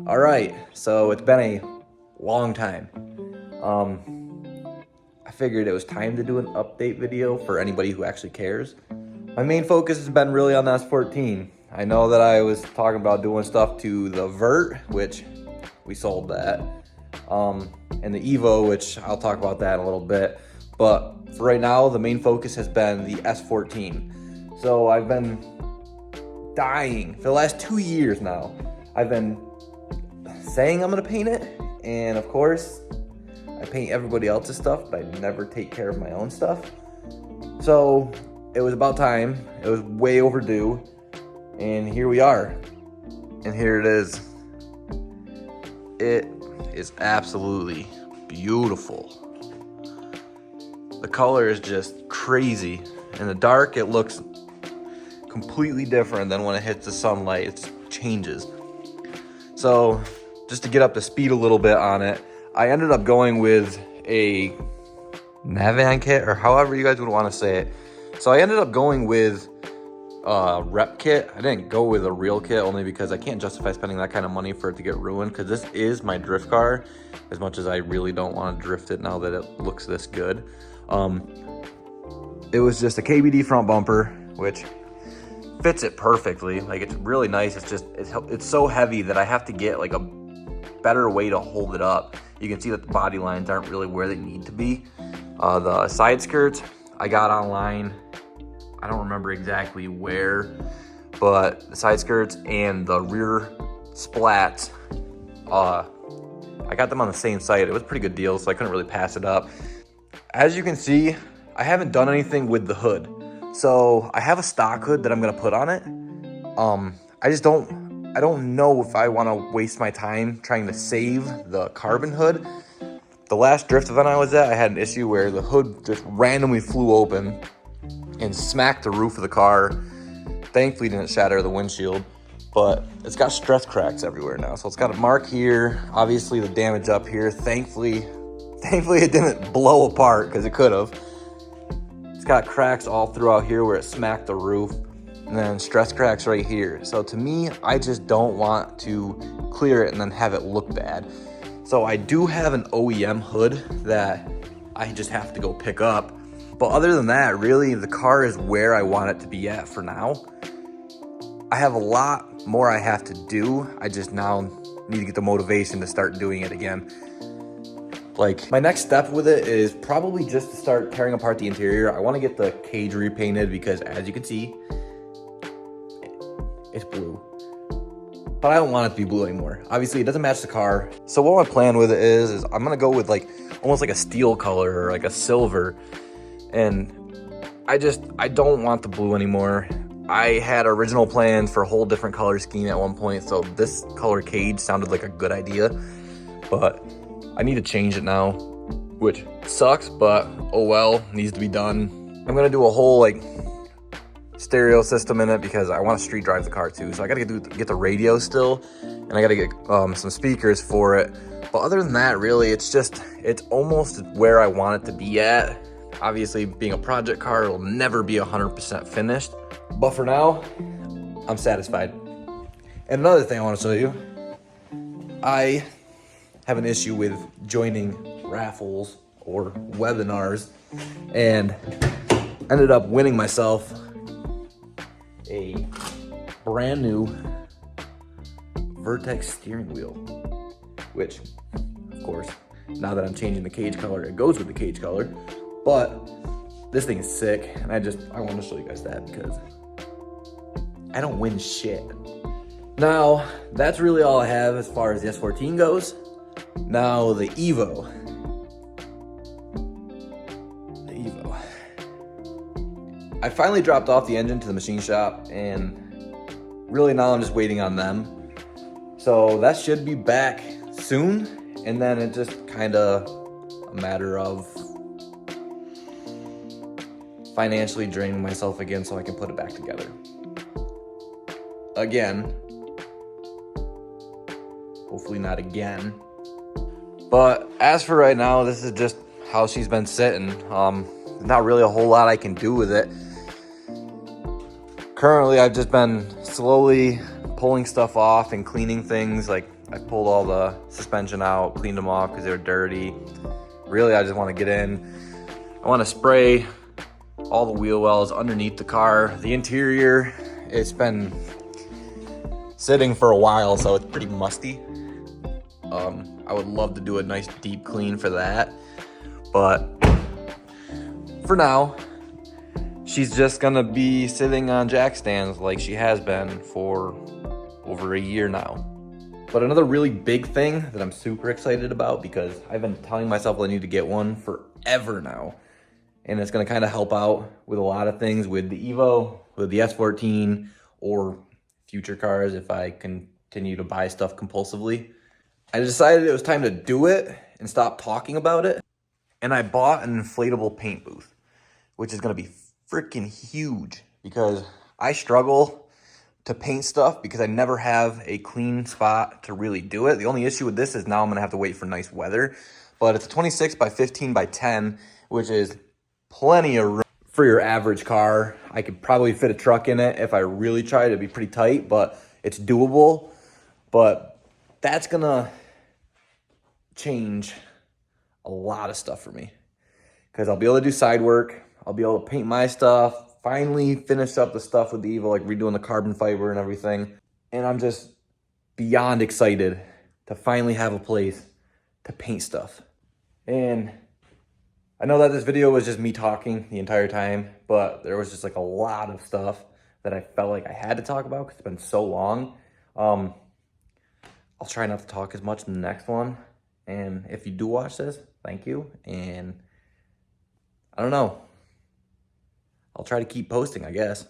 All right, so it's been a long time. I figured it was time to do an update video for anybody who actually cares. My main focus has been really on the S14. I know that I was talking about doing stuff to the Vert, which we sold that, and the Evo, which I'll talk about that in a little bit. But for right now, the main focus has been the S14. So I've been dying for the last 2 years now. I've been saying I'm gonna paint it, and of course I paint everybody else's stuff, but I never take care of my own stuff. So it was about time. It was way overdue, and here we are, and here it is. It is absolutely beautiful. The color is just crazy. In the dark it looks completely different than when it hits the sunlight. It changes. So just to get up to speed a little bit on it, I ended up going with a Navan kit, or however you guys would want to say it. So I ended up going with a rep kit. I didn't go with a real kit only because I can't justify spending that kind of money for it to get ruined, because this is my drift car, as much as I really don't want to drift it now that it looks this good. It was just a KBD front bumper, which fits it perfectly. Like, it's really nice. It's just it's so heavy that I have to get like a better way to hold it up. You can see that the body lines aren't really where they need to be. The side skirts I got online, I don't remember exactly where, but the side skirts and the rear splats, I got them on the same site. It was a pretty good deal, so I couldn't really pass it up. As you can see, I haven't done anything with the hood. So I have a stock hood that I'm gonna put on it. I don't know if I wanna waste my time trying to save the carbon hood. The last drift event I was at, I had an issue where the hood just randomly flew open and smacked the roof of the car. Thankfully didn't shatter the windshield, but it's got stress cracks everywhere now. So it's got a mark here, obviously the damage up here. Thankfully it didn't blow apart, because it could have. It's got cracks all throughout here where it smacked the roof, and then stress cracks right here. So to me, I just don't want to clear it and then have it look bad. So I do have an OEM hood that I just have to go pick up. But other than that, really, the car is where I want it to be at for now. I have a lot more I have to do. I just now need to get the motivation to start doing it again. Like, my next step with it is probably just to start tearing apart the interior. I want to get the cage repainted because, as you can see, it's blue. But I don't want it to be blue anymore. Obviously, it doesn't match the car. So what my plan with it is I'm going to go with like almost like a steel color or like a silver. And I don't want the blue anymore. I had original plans for a whole different color scheme at one point, so this color cage sounded like a good idea. But I need to change it now, which sucks, but oh well, needs to be done. I'm gonna do a whole like stereo system in it because I want to street drive the car too. So I gotta get the radio still, and I gotta get some speakers for it. But other than that, really, it's almost where I want it to be at. Obviously, being a project car, it'll never be 100% finished. But for now, I'm satisfied. And another thing I want to show you, I have an issue with joining raffles or webinars, and ended up winning myself a brand new Vertex steering wheel, which, of course, now that I'm changing the cage color, it goes with the cage color. But this thing is sick, and I want to show you guys that because I don't win shit. Now, that's really all I have as far as the S14 goes. Now, the Evo. I finally dropped off the engine to the machine shop, and really now I'm just waiting on them. So that should be back soon, and then it's just kind of a matter of financially draining myself again so I can put it back together. Again. Hopefully not again. But as for right now, this is just how she's been sitting. Not really a whole lot I can do with it. Currently, I've just been slowly pulling stuff off and cleaning things. Like, I pulled all the suspension out, cleaned them off because they were dirty. Really, I just want to get in. I want to spray all the wheel wells underneath the car. The interior, it's been sitting for a while, so it's pretty musty. I would love to do a nice deep clean for that, but for now, she's just gonna be sitting on jack stands like she has been for over a year now. But another really big thing that I'm super excited about, because I've been telling myself I need to get one forever now, and it's gonna kind of help out with a lot of things with the Evo, with the S14, or future cars if I continue to buy stuff compulsively. I decided it was time to do it and stop talking about it. And I bought an inflatable paint booth, which is gonna be freaking huge because I struggle to paint stuff because I never have a clean spot to really do it. The only issue with this is now I'm gonna have to wait for nice weather, but it's a 26 by 15 by 10, which is plenty of room for your average car. I could probably fit a truck in it if I really tried. It'd be pretty tight, but it's doable. But that's gonna change a lot of stuff for me because I'll be able to do side work. I'll be able to paint my stuff, finally finish up the stuff with the Evo, like redoing the carbon fiber and everything. And I'm just beyond excited to finally have a place to paint stuff. And I know that this video was just me talking the entire time, but there was just like a lot of stuff that I felt like I had to talk about because it's been so long. I'll try not to talk as much in the next one. And if you do watch this, thank you. And I don't know. I'll try to keep posting, I guess.